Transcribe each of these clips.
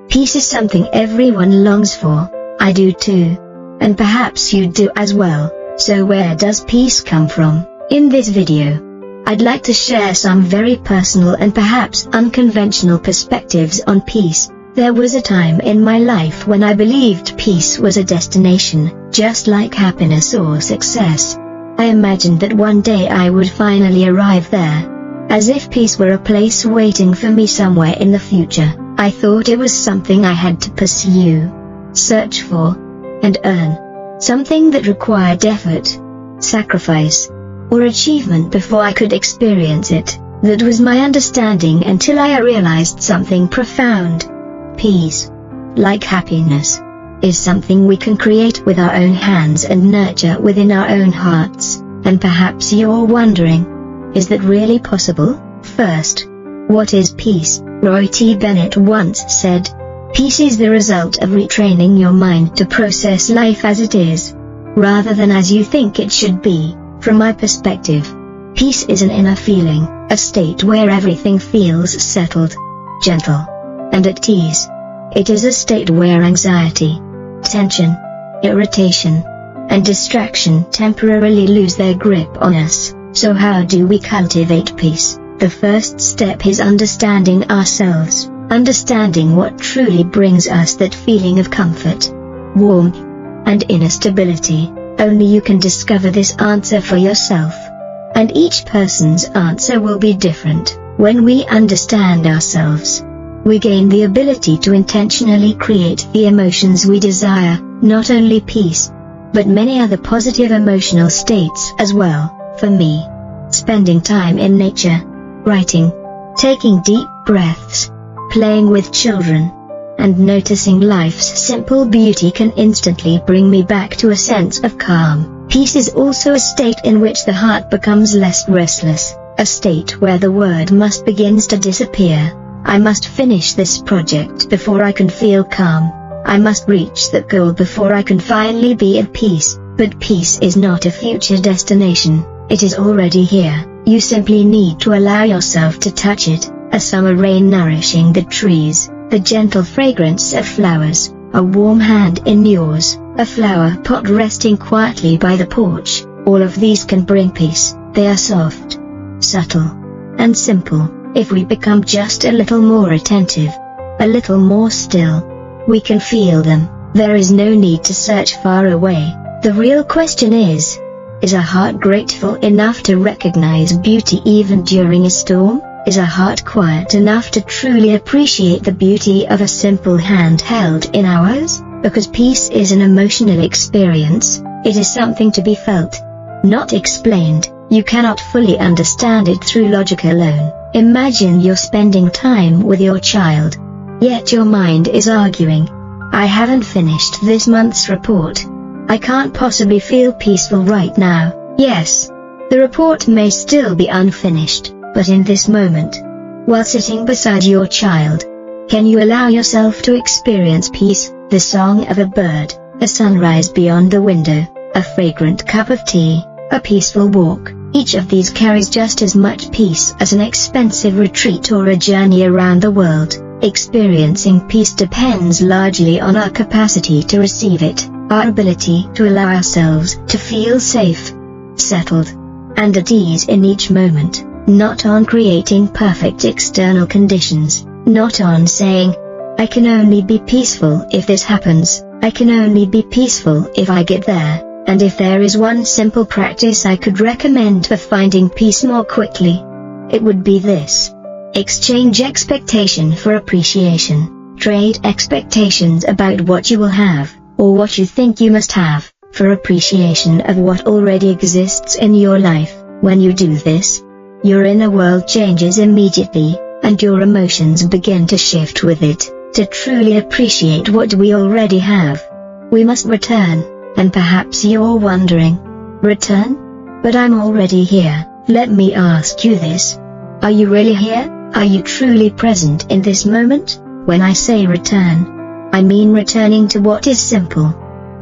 Peace is something everyone longs for. I do too. And perhaps you do as well. So where does peace come from? In this video, I'd like to share some very personal and perhaps unconventional perspectives on peace. There was a time in my life when I believed peace was a destination, just like happiness or success. I imagined that one day I would finally arrive there. As if peace were a place waiting for me somewhere in the future. I thought it was something I had to pursue, search for, and earn. Something that required effort, sacrifice, or achievement before I could experience it. That was my understanding until I realized something profound. Peace, like happiness, is something we can create with our own hands and nurture within our own hearts. And perhaps you're wondering, is that really possible? First, what is peace? Roy T. Bennett once said, "Peace is the result of retraining your mind to process life as it is, rather than as you think it should be." From my perspective, peace is an inner feeling, a state where everything feels settled, gentle, and at ease. It is a state where anxiety, tension, irritation, and distraction temporarily lose their grip on us. So how do we cultivate peace? The first step is understanding ourselves, understanding what truly brings us that feeling of comfort, warmth, and inner stability. Only you can discover this answer for yourself. And each person's answer will be different. When we understand ourselves, we gain the ability to intentionally create the emotions we desire, not only peace, but many other positive emotional states as well. For me, spending time in nature, writing, taking deep breaths, playing with children, and noticing life's simple beauty can instantly bring me back to a sense of calm. Peace is also a state in which the heart becomes less restless, a state where the word must begins to disappear. I must finish this project before I can feel calm. I must reach that goal before I can finally be at peace. But peace is not a future destination, it is already here. You simply need to allow yourself to touch it, a summer rain nourishing the trees, the gentle fragrance of flowers, a warm hand in yours, a flower pot resting quietly by the porch. All of these can bring peace. They are soft, subtle, and simple. If we become just a little more attentive, a little more still, we can feel them. There is no need to search far away. The real question is our heart grateful enough to recognize beauty even during a storm? Is our heart quiet enough to truly appreciate the beauty of a simple hand held in ours? Because peace is an emotional experience, it is something to be felt, not explained. You cannot fully understand it through logic alone. Imagine you're spending time with your child, yet your mind is arguing, "I haven't finished this month's report. I can't possibly feel peaceful right now." Yes, the report may still be unfinished, but in this moment, while sitting beside your child, can you allow yourself to experience peace? The song of a bird, a sunrise beyond the window, a fragrant cup of tea, a peaceful walk. Each of these carries just as much peace as an expensive retreat or a journey around the world. Experiencing peace depends largely on our capacity to receive it, our ability to allow ourselves to feel safe, settled, and at ease in each moment, not on creating perfect external conditions, not on saying, "I can only be peaceful if this happens, I can only be peaceful if I get there." And if there is one simple practice I could recommend for finding peace more quickly, it would be this. Exchange expectation for appreciation. Trade expectations about what you will have, or what you think you must have, for appreciation of what already exists in your life. When you do this, your inner world changes immediately, and your emotions begin to shift with it. To truly appreciate what we already have, we must return. And perhaps you're wondering, return? But I'm already here. Let me ask you this. Are you really here? Are you truly present in this moment? When I say return, I mean returning to what is simple,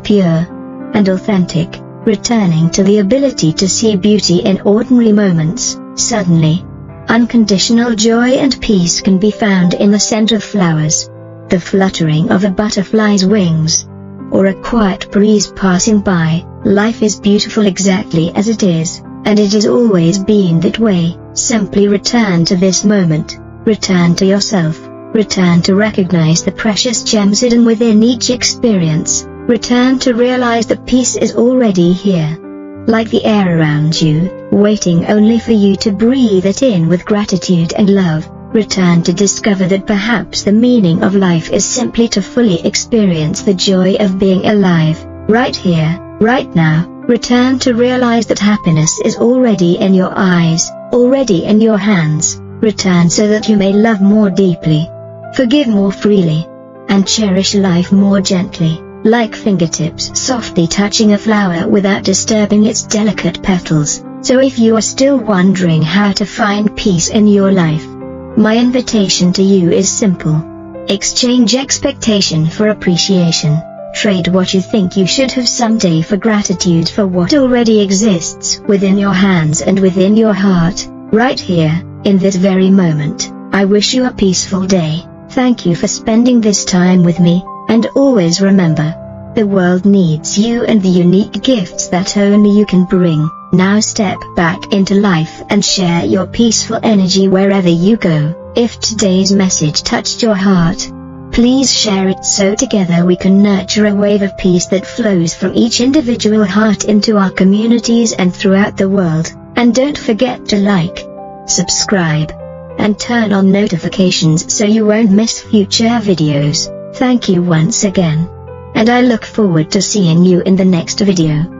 pure, and authentic, returning to the ability to see beauty in ordinary moments. Suddenly, unconditional joy and peace can be found in the scent of flowers, the fluttering of a butterfly's wings, or a quiet breeze passing by. Life is beautiful exactly as it is, and it has always been that way. Simply return to this moment, return to yourself, return to recognize the precious gems hidden within each experience, return to realize that peace is already here, like the air around you, waiting only for you to breathe it in with gratitude and love. Return to discover that perhaps the meaning of life is simply to fully experience the joy of being alive, right here, right now. Return to realize that happiness is already in your eyes, already in your hands. Return so that you may love more deeply, forgive more freely, and cherish life more gently, like fingertips softly touching a flower without disturbing its delicate petals. So if you are still wondering how to find peace in your life, my invitation to you is simple. Exchange expectation for appreciation. Trade what you think you should have someday for gratitude for what already exists within your hands and within your heart, right here, in this very moment. I wish you a peaceful day. Thank you for spending this time with me, and always remember, the world needs you and the unique gifts that only you can bring. Now step back into life and share your peaceful energy wherever you go. If today's message touched your heart, please share it so together we can nurture a wave of peace that flows from each individual heart into our communities and throughout the world. And don't forget to like, subscribe, and turn on notifications so you won't miss future videos. Thank you once again, and I look forward to seeing you in the next video.